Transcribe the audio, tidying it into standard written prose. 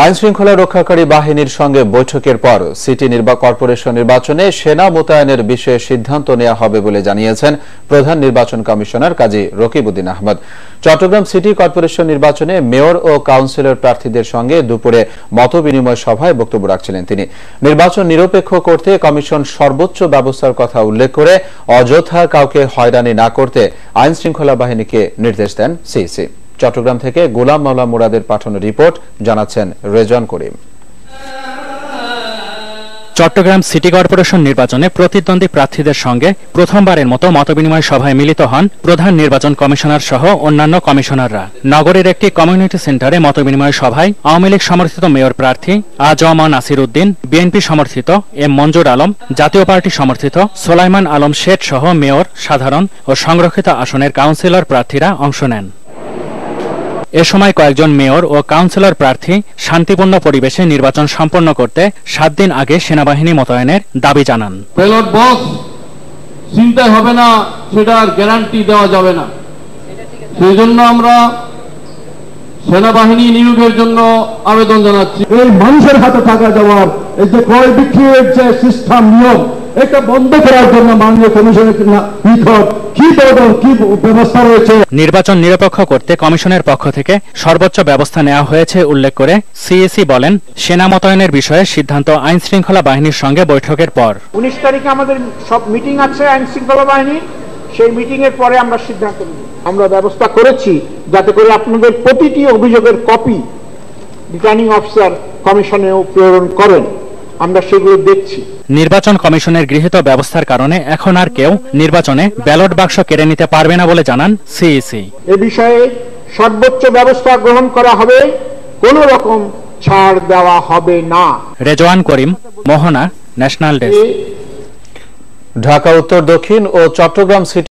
আইন শৃঙ্খলা রক্ষাকারী বাহিনীর সঙ্গে বৈঠকের পর সিটি কর্পোরেশন নির্বাচনে সেনা মোতায়েনের বিষয়ে সিদ্ধান্ত নেওয়া হবে বলে জানিয়েছেন প্রধান নির্বাচন কমিশনার কাজী রকিবউদ্দিন আহমদ। চট্টগ্রাম সিটি কর্পোরেশন নির্বাচনে মেয়র ও কাউন্সিলর প্রার্থীদের সঙ্গে দুপুরে মতবিনিময় সভায় বক্তব্য রাখছিলেন তিনি। নির্বাচন নিরপেক্ষ করতে কমিশন সর্বোচ্চ ব্যবস্থার কথা উল্লেখ করে অযথা কাউকে হয়রানি না করতে আইন শৃঙ্খলা বাহিনীকে নির্দেশ দেন সিইসি। চট্টগ্রাম থেকে গোলাম মাওলা মুরাদের পাঠানো রিপোর্ট জানাচ্ছেন রেজওয়ান করিম। চট্টগ্রাম সিটি কর্পোরেশন নির্বাচনে প্রতিদ্বন্দ্বী প্রার্থীদের সঙ্গে প্রথমবারের মতো মতবিনিময় সভায় মিলিত হন প্রধান নির্বাচন কমিশনার সহ অন্যান্য কমিশনাররা। নগরের একটি কমিউনিটি সেন্টারে মতবিনিময় সভায় আওয়ামী লীগ সমর্থিত মেয়র প্রার্থী আ.জ.ম নাসির উদ্দিন, বিএনপি সমর্থিত এম মঞ্জুর আলম, জাতীয় পার্টি সমর্থিত সোলাইমান আলম শেঠ সহ মেয়র, সাধারণ ও সংরক্ষিত আসনের কাউন্সিলর প্রার্থীরা অংশ নেন। এ সময় কয়েকজন মেয়র ও কাউন্সিলর প্রার্থী শান্তিপূর্ণ পরিবেশে নির্বাচন সম্পন্ন করতে 7 দিন আগে সেনাবাহিনী মোতায়েনের দাবি জানান। ব্যালট বক্স চিন্তা হবে না, সেটার গ্যারান্টি দেওয়া যাবে না। সেই জন্য আমরা সেনাবাহিনী নিয়োগের জন্য আবেদন জানাচ্ছি। এই মানুষের হাতে টাকা দেওয়ার এই যে ক্রয় বিক্রয়ের যে সিস্টেম নিয়ম, এটা বন্ধ করার জন্য মাননীয় কমিশনের কি ব্যবস্থা রয়েছে। নির্বাচন নিরপেক্ষ করতে কমিশনের পক্ষ থেকে সর্বোচ্চ ব্যবস্থা নেওয়া হয়েছে উল্লেখ করে সিএসি বলেন, সেনা মোতায়েনের বিষয়ে সিদ্ধান্ত আইন শৃঙ্খলা বাহিনীর সঙ্গে বৈঠকের পর। 19 তারিখে আমাদের সব মিটিং আছে আইন শৃঙ্খলা বাহিনীর, সেই মিটিং এর পরে আমরা সিদ্ধান্ত নেব। আমরা ব্যবস্থা করেছি যাতে করে আপনাদের প্রতিটি অভিযোগের কপি রিটার্নিং অফিসার কমিশনেও প্রেরণ করেন। আমরা সেগুলো দেখছি। নির্বাচন কমিশনের গৃহীত ব্যবস্থার কারণে এখন আর কেউ নির্বাচনে ব্যালট বাক্স কেড়ে নিতে পারবে না বলে জানান সিইসি। এ বিষয়ে সর্বোচ্চ ব্যবস্থা গ্রহণ করা হবে, কোনো রকম ছাড় দেওয়া হবে না। রেজওয়ান করিম, মোহনা, ন্যাশনাল ডেস্ক। ঢাকা উত্তর, দক্ষিণ ও চট্টগ্রাম সিটি